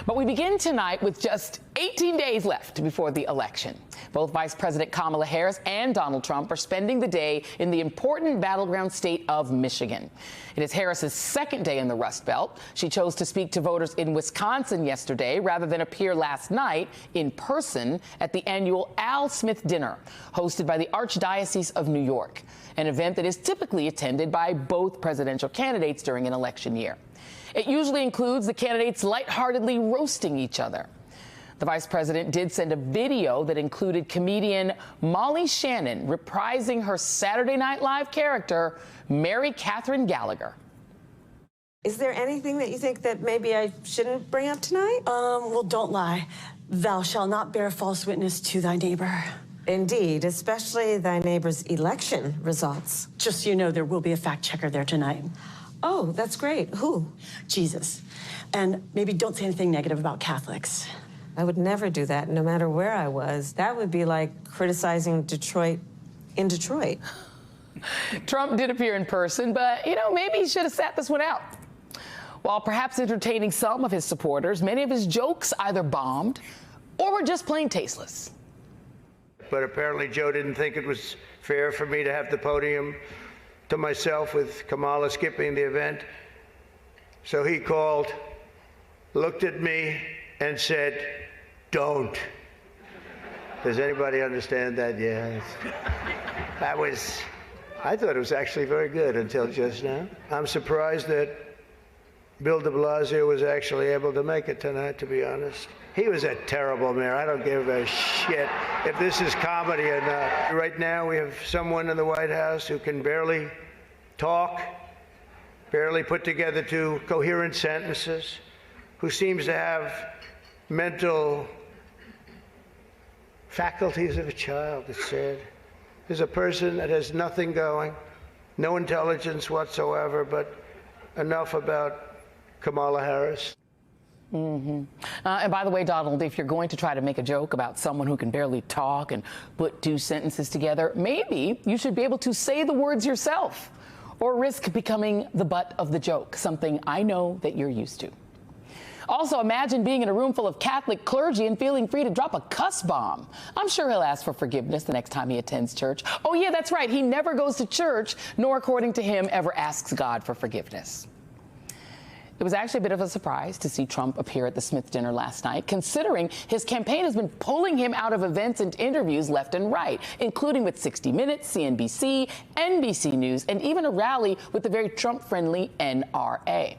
But we begin tonight with just 18 days left before the election. Both Vice President Kamala Harris and Donald Trump are spending the day in the important battleground state of Michigan. It is Harris's second day in the Rust Belt. She chose to speak to voters in Wisconsin yesterday rather than appear last night in person at the annual Al Smith Dinner, hosted by the Archdiocese of New York, an event that is typically attended by both presidential candidates during an election year. It usually includes the candidates lightheartedly roasting each other. The vice president did send a video that included comedian Molly Shannon reprising her Saturday Night Live character, Mary Catherine Gallagher. Is there anything that you think that maybe I shouldn't bring up tonight? Well, don't lie. Thou shalt not bear false witness to thy neighbor. Indeed, especially thy neighbor's election results. Just so you know, there will be a fact checker there tonight. Oh, that's great. Who? Jesus. And maybe don't say anything negative about Catholics. I would never do that, no matter where I was. That would be like criticizing Detroit in Detroit. Trump did appear in person, but, maybe he should have sat this one out. While perhaps entertaining some of his supporters, many of his jokes either bombed or were just plain tasteless. But apparently Joe didn't think it was fair for me to have the podium to myself with Kamala skipping the event. So he called, looked at me, and said, "Don't." Does anybody understand that? Yeah. I thought it was actually very good until just now. I'm surprised that Bill de Blasio was actually able to make it tonight, to be honest. He was a terrible mayor. I don't give a shit if this is comedy or not. Right now, we have someone in the White House who can barely talk, barely put together two coherent sentences, who seems to have mental faculties of a child, it's said. There's a person that has nothing going, no intelligence whatsoever, but enough about Kamala Harris. And by the way, Donald, if you're going to try to make a joke about someone who can barely talk and put two sentences together, maybe you should be able to say the words yourself or risk becoming the butt of the joke, something I know that you're used to. Also, imagine being in a room full of Catholic clergy and feeling free to drop a cuss bomb. I'm sure he'll ask for forgiveness the next time he attends church. Oh, yeah, that's right. He never goes to church, nor, according to him, ever asks God for forgiveness. It was actually a bit of a surprise to see Trump appear at the Smith Dinner last night, considering his campaign has been pulling him out of events and interviews left and right, including with 60 Minutes, CNBC, NBC News, and even a rally with the very Trump-friendly NRA.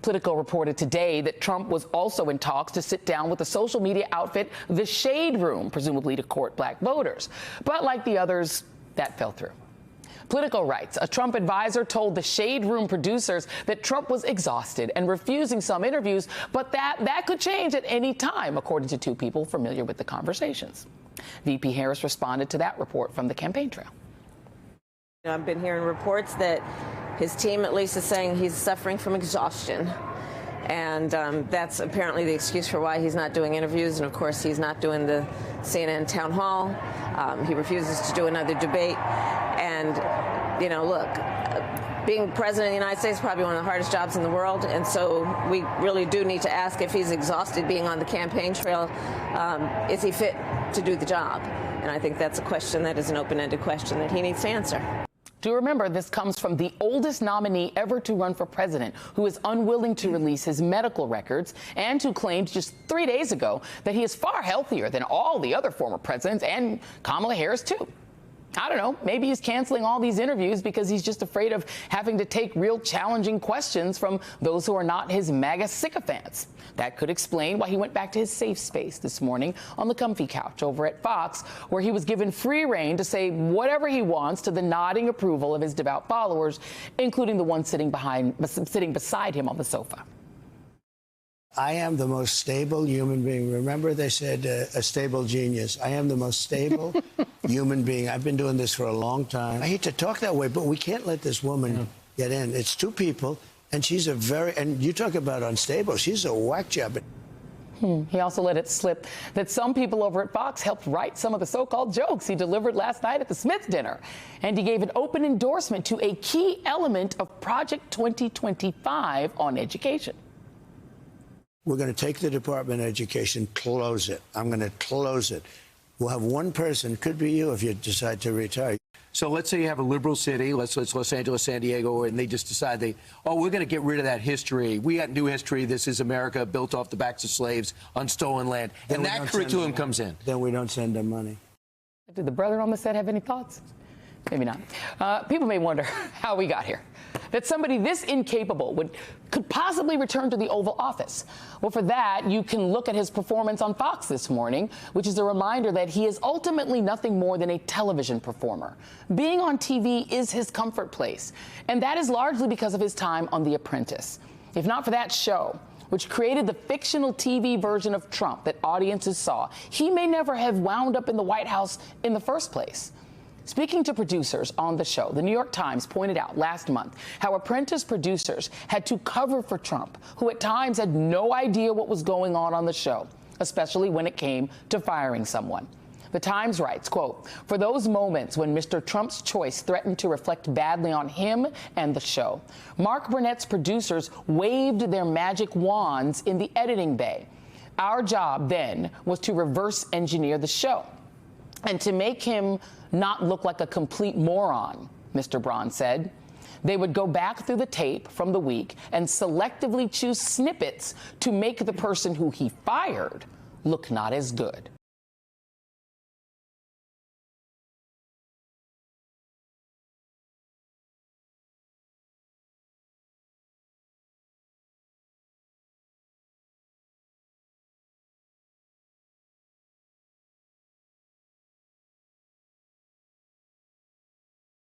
Politico reported today that Trump was also in talks to sit down with the social media outfit The Shade Room, presumably to court black voters. But like the others, that fell through. Politico writes, a Trump advisor told the Shade Room producers that Trump was exhausted and refusing some interviews, but that could change at any time, according to two people familiar with the conversations. VP Harris responded to that report from the campaign trail. I've been hearing reports that his team, at least, is saying he's suffering from exhaustion. And that's apparently the excuse for why he's not doing interviews. And, of course, he's not doing the CNN town hall. He refuses to do another debate. And, look, being president of the United States is probably one of the hardest jobs in the world. And so we really do need to ask if he's exhausted being on the campaign trail. Is he fit to do the job? And I think that's a question that is an open-ended question that he needs to answer. Do remember, this comes from the oldest nominee ever to run for president, who is unwilling to release his medical records and who claimed just 3 days ago that he is far healthier than all the other former presidents and Kamala Harris, too. I don't know, maybe he's canceling all these interviews because he's just afraid of having to take real challenging questions from those who are not his MAGA sycophants. That could explain why he went back to his safe space this morning on the comfy couch over at Fox, where he was given free rein to say whatever he wants to the nodding approval of his devout followers, including the one sitting beside him on the sofa. I am the most stable human being. Remember, they said a stable genius. I am the most stable human being. I've been doing this for a long time. I hate to talk that way, but we can't let this woman get in. It's two people, and she's and you talk about unstable, she's a whack job. He also let it slip that some people over at Fox helped write some of the so-called jokes he delivered last night at the Smith Dinner. And he gave an open endorsement to a key element of Project 2025 on education. We're going to take the Department of Education, close it. I'm going to close it. We'll have one person, could be you if you decide to retire. So let's say you have a liberal city, let's Los Angeles, San Diego, and they just decide we're going to get rid of that history. We got new history. This is America built off the backs of slaves on stolen land. And that curriculum comes in. Then we don't send them money. Did the brother on the set have any thoughts? Maybe not. People may wonder how we got here. That somebody this incapable could possibly return to the Oval Office. Well, for that, you can look at his performance on Fox this morning, which is a reminder that he is ultimately nothing more than a television performer. Being on TV is his comfort place, and that is largely because of his time on The Apprentice. If not for that show, which created the fictional TV version of Trump that audiences saw, he may never have wound up in the White House in the first place. Speaking to producers on the show, the New York Times pointed out last month how Apprentice producers had to cover for Trump, who at times had no idea what was going on the show, especially when it came to firing someone. The Times writes, quote, "For those moments when Mr. Trump's choice threatened to reflect badly on him and the show, Mark Burnett's producers waved their magic wands in the editing bay. Our job then was to reverse engineer the show and to make him not look like a complete moron," Mr. Braun said. They would go back through the tape from the week and selectively choose snippets to make the person who he fired look not as good.